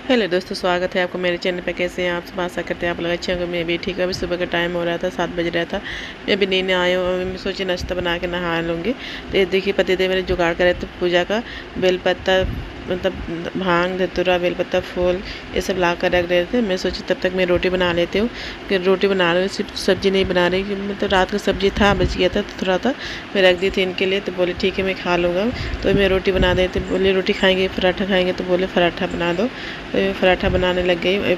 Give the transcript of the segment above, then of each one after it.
Hello दोस्तों, स्वागत है आपको मेरे चैनल पे। कैसे हैं आप सब? आशा करते हैं आप लोग अच्छे होंगे। मैं भी ठीक है। अभी सुबह का टाइम हो रहा था, 7 बज रहा था। मैं अभी नींद आए हूँ। मैं सोची नाश्ता बना के नहा लूँगी। तो ये देखिए पतिदेव मेरे जुगाड़ करे थे पूजा का। बेलपत्ता मतलब भांग धतूरा बेलपत्ता फूल ये सब ला कर रख रहे थे। मैं सोची तब तक मैं रोटी बना लेती हूँ। फिर रोटी बना रही हूँ, सिर्फ सब्ज़ी नहीं बना रही। मतलब रात का सब्ज़ी था, बच गया था तो थोड़ा था, मैं रख दी थी इनके लिए। तो बोले ठीक है मैं खा लूँगा। तो मैं रोटी बना देती। बोले रोटी खाएंगे पराठा खाएंगे, तो बोले पराठा बना दो। तो मैं पराठा बनाने लग गई।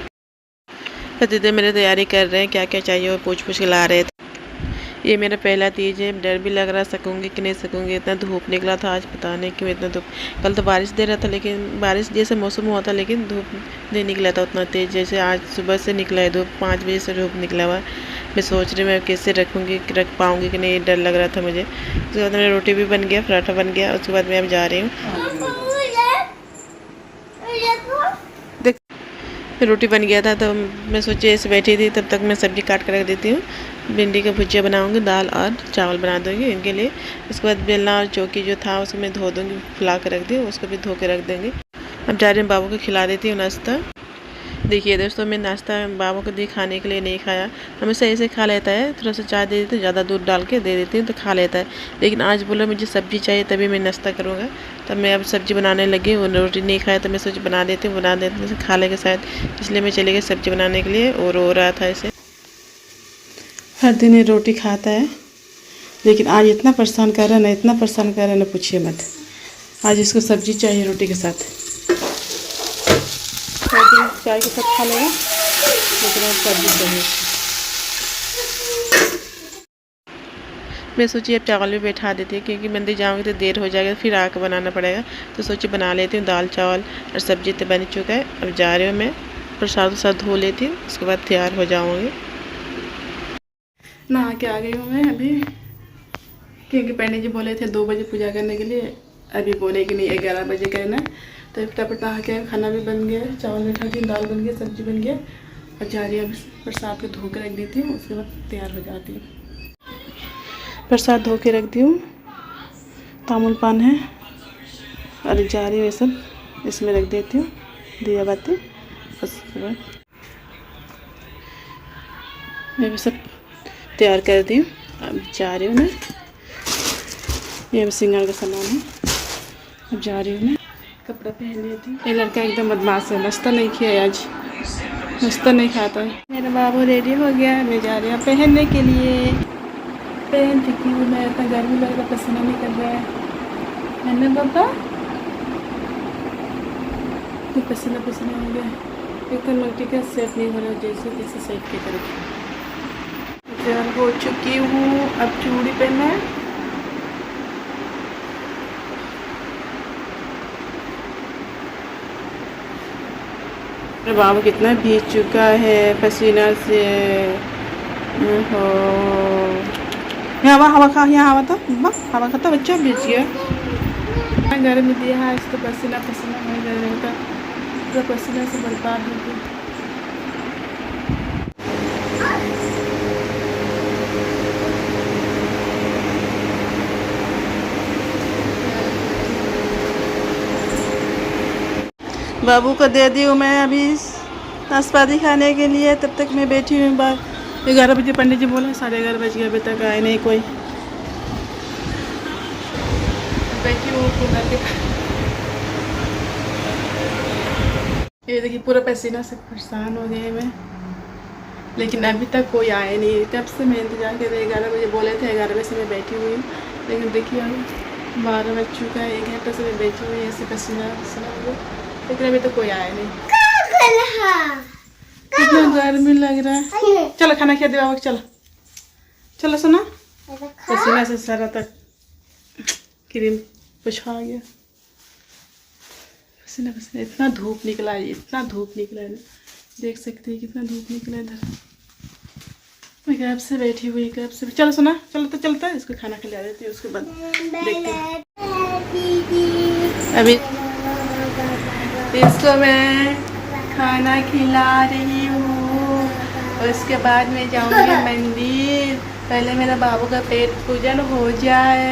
पतिदेव मेरे तैयारी कर रहे हैं, क्या क्या चाहिए वो पूछ पूछ के ला रहे थे। ये मेरा पहला तीज है। डर भी लग रहा सकूँगी कि नहीं सकूँगी। इतना धूप निकला था आज, पता नहीं क्यों इतना धूप। कल तो बारिश दे रहा था, लेकिन बारिश जैसे मौसम हुआ था, लेकिन धूप नहीं निकला था उतना तेज़ जैसे आज सुबह से निकला है धूप। 5 बजे से धूप निकला हुआ। मैं सोच रही मैं कैसे रखूँगी, रख पाऊँगी कि नहीं, डर लग रहा था मुझे। उसके बाद मेरा रोटी भी बन गया, पराठा बन गया। उसके बाद मैं अब जा रही हूँ। रोटी बन गया था तो मैं सोची ऐसे बैठी थी, तब तक मैं सब्ज़ी काट कर रख देती हूँ। भिंडी का भुजिया बनाऊँगी, दाल और चावल बना दूँगी इनके लिए। उसके बाद बेलना और चौकी जो था उसको मैं धो दूँगी, फुला कर रख दी, उसको भी धो के रख देंगे। अब जा रही हूँ बाबू को खिला देती हूँ नाश्ता। देखिए दोस्तों, मैं नाश्ता बाबू को दी, खाने के लिए नहीं खाया। हमेशा ऐसे खा लेता है, थोड़ा सा चाय दे देती हूँ, ज़्यादा दूध डाल के दे देती हूँ तो खा लेता है। लेकिन आज बोला मुझे सब्ज़ी चाहिए तभी मैं नाश्ता करूँगा। तब मैं अब सब्ज़ी बनाने लगी। वो रोटी नहीं खाया तो मैं सोच बना देती हूँ, खा लेगा शायद, इसलिए मैं चली गई सब्ज़ी बनाने के लिए। और रो रहा था ऐसे। हर दिन ये रोटी खाता है, लेकिन आज इतना परेशान कर रहा है ना, इतना परेशान कर रहा है ना, पूछिए मत। आज इसको सब्ज़ी चाहिए रोटी के साथ। चाय के साथ खा लेगा, लेकिन अब सब्जी चाहिए। मैं सोची अब चावल भी बैठा देती हूँ, क्योंकि मंदिर जाऊँगी तो देर हो जाएगा, फिर आकर बनाना पड़ेगा। तो सोची बना लेती हूँ। दाल चावल और सब्जी तो बन चुका है। अब जा रही हूँ मैं, प्रसाद वसाद धो लेती हूँ, उसके बाद तैयार हो जाऊँगी। नहा के आ गई हूँ मैं अभी, क्योंकि पंडित जी बोले थे 2 बजे पूजा करने के लिए। अभी बोले कि नहीं 11 बजे करना। तो फटाफट नहा के खाना भी बन गया, चावल बैठा दी, दाल बन गया, सब्जी बन गया। और जा रही हूँ प्रसाद को धो के रख देती हूँ, उसके बाद तैयार हो जाती हूँ। प्रसाद धो के रख दी हूँ, तामुल पान है, और जा रही हूँ ये सब इसमें रख देती हूँ, दिया बाती। उसके बाद मैं भी सब तैयार कर दी हूँ। अब जा रही हूँ मैं। ये श्रृंगार का सामान है। अब जा रही हूँ मैं, कपड़ा पहन लेती हूँ। ये लड़का एकदम बदमाश है, नाश्ता नहीं किया आज, नाश्ता नहीं खाता है। मेरा बाबू रेडी हो गया, मैं जा रही हूँ पहनने के लिए। पहन चुकी हूँ मैं, इतना गर्मी लग रहा, पसीना नहीं कर रहा है ना पापा? ये पसीना पसीना हो गया। एक तो लड़की का सेट नहीं हो रहा, जैसे जैसे सेट की तरफ तैयार हो चुकी हूँ। अब चूड़ी पहना है। मेरा बाबू कितना भीग चुका है पसीना से। हो हवा हवा खा, यहाँ हवा था, बस हवा खाता, बच्चा भीग गया। घर में दिया है इसको, पसीना पसीना हो गया, पूरा पसीना से बर्बाद हो गया। बाबू को दे दी हूँ मैं अभी नाशपाती खाने के लिए। तब तक मैं बैठी हुई बाहर। 11 बजे पंडित जी बोला, 11:30 बज गए, अभी तक आए नहीं कोई। बैठी हूँ कूलर के। ये देखिए पूरा पसीना से परेशान हो गए मैं, लेकिन अभी तक कोई आया नहीं। तब से मैं इंतजार कर रही। 11 बजे बोले थे, 11 बजे से मैं बैठी हुई हूँ, लेकिन देखिए अभी 12 बज चुका है। 1 घंटे से मैं बैठी हुई ऐसे पसीना पसीना हो गया, लेकिन अभी तक कोई आया नहीं। कितना गर्मी लग रहा है। चलो खाना खिला दे, चलो चलो सुना। पसीना से सारा तक क्रीम पुछा गया, पसीना पसीना। इतना धूप निकला है, इतना धूप निकला है ना, देख सकते हैं कितना धूप निकला है इधर। मैं कब से बैठी हुई, कब से। चलो सुना, चलो तो चलता है, इसको खाना खिला देती हूँ, उसके बाद देखते हैं। अभी इसको मैं खाना खिला रही हूँ, और उसके बाद मैं जाऊँगी मंदिर। पहले मेरा बाबू का पेट पूजन हो जाए,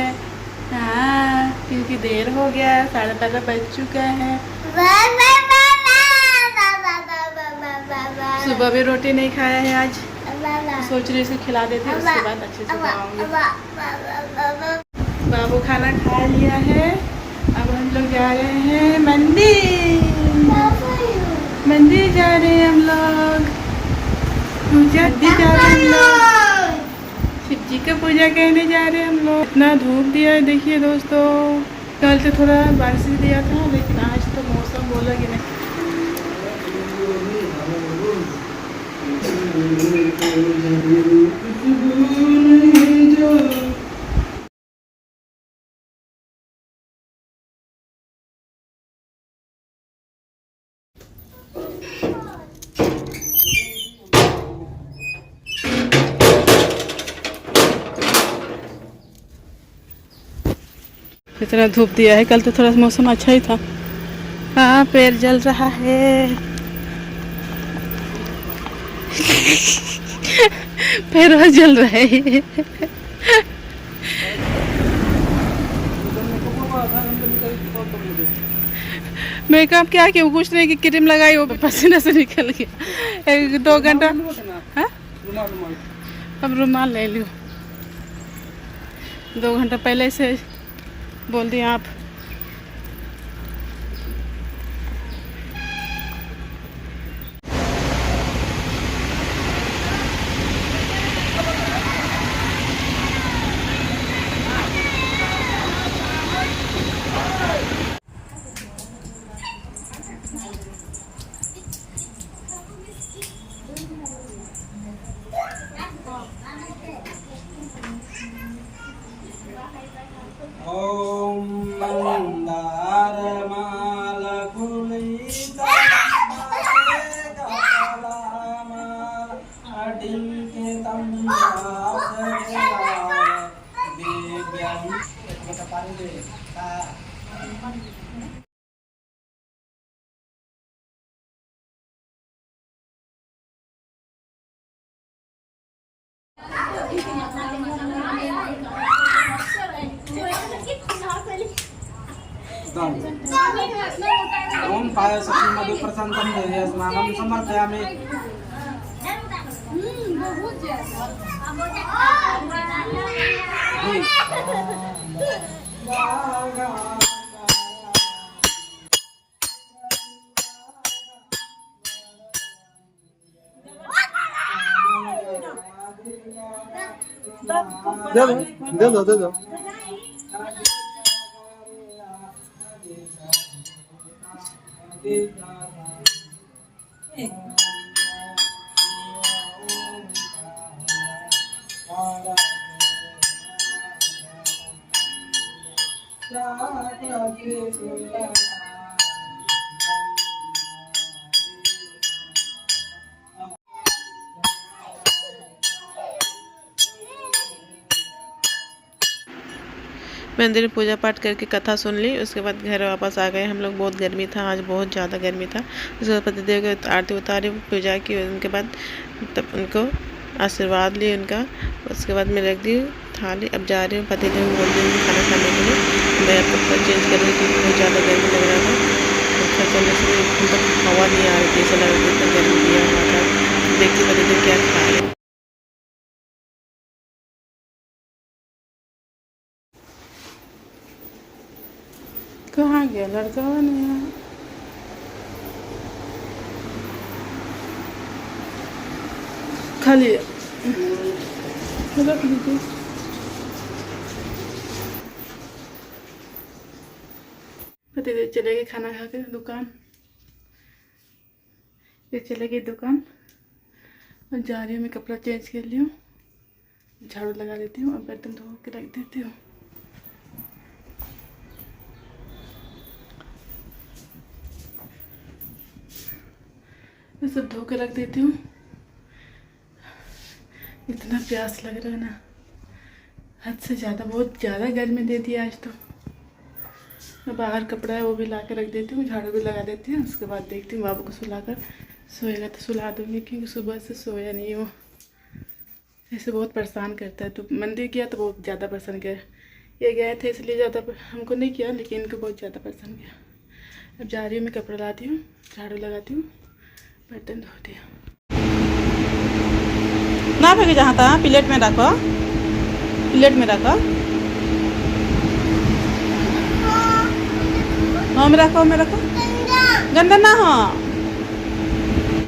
हाँ, क्योंकि देर हो गया है, 12:30 बज चुका है। अभी रोटी नहीं खाया है आज, तो सोच रही इसको खिला देते हैं, उसके बाद अच्छे से खाऊंगी। बाबू खाना खा लिया है। अब हम लोग जा रहे हैं मंदिर। मंदिर जा रहे हैं हम लोग, पूजा भी जा रहे हैं हम लोग, शिव जी का पूजा करने जा रहे हैं हम लोग। इतना धूप दिया है देखिए दोस्तों। कल से थोड़ा बारिश दिया था, लेकिन आज तो मौसम बोला कि नहीं। इतना धूप दिया है, कल तो थोड़ा मौसम अच्छा ही था। हाँ, पैर जल रहा है। पैर जल रहा है। मेकअप क्या क्यों, कुछ नहीं कि क्रीम लगाई वो पसीने से निकल गया। 1-2 घंटा। हाँ, अब रुमाल ले लो। 2 घंटा पहले से बोल दिए आप। ओम मंदार माल कुलिता अडिंके ओम पायसं मधुप्रसादं दह्यस्नानं समर्पयामि। दे दो। मंदिर में पूजा पाठ करके कथा सुन ली, उसके बाद घर वापस आ गए हम लोग। बहुत गर्मी था आज, बहुत ज़्यादा गर्मी था। उसके बाद पतिदेव की आरती उतारी, पूजा की, उनके बाद तब उनको आशीर्वाद ली उनका। उसके बाद मैं रख दी थाली। अब जा रही हूँ पतिदेव को बोल रही हूँ खाना खाने के लिए। मैं कपड़ा चेंज कर रही थी, बहुत ज़्यादा गर्मी लग रहा था। पंखा चलने से मतलब हवा नहीं आ रही थी, ऐसा लग रहा था इतना गर्मी दिया हुआ था। देखिए पतिदेव क्या खा रहे। कहाँ गया लड़का? नहीं खाली रख लीजिए। पतिदेव चले गए खाना खा के दुकान। ये चले गई दुकान और जा रही हूँ मैं, कपड़ा चेंज कर ली हूँ, झाड़ू लगा देती हूँ और बर्तन धो के रख देती हूँ। मैं सब धो के रख देती हूँ। इतना प्यास लग रहा है ना, हद से ज़्यादा, बहुत ज़्यादा गर्मी दे दी आज तो। बाहर कपड़ा है वो भी ला के रख देती हूँ, झाड़ू भी लगा देती हूँ। उसके बाद देखती हूँ बाबू को सुलाकर, सोएगा तो सुला दूँगी, क्योंकि सुबह से सोया नहीं वो, ऐसे बहुत परेशान करता है। तो मंदिर गया तो बहुत ज़्यादा परेशान किया। ये गए थे इसलिए ज़्यादा हमको नहीं किया, लेकिन इनको बहुत ज़्यादा परेशान किया। अब जा रही हूँ मैं, कपड़ा लाती हूँ, झाड़ू लगाती हूँ, बर्तन धोती हूँ। ना फेंके जहाँ था, प्लेट में रखो, प्लेट में रखो, हाँ में रखो, में रखो, गंदा ना हो।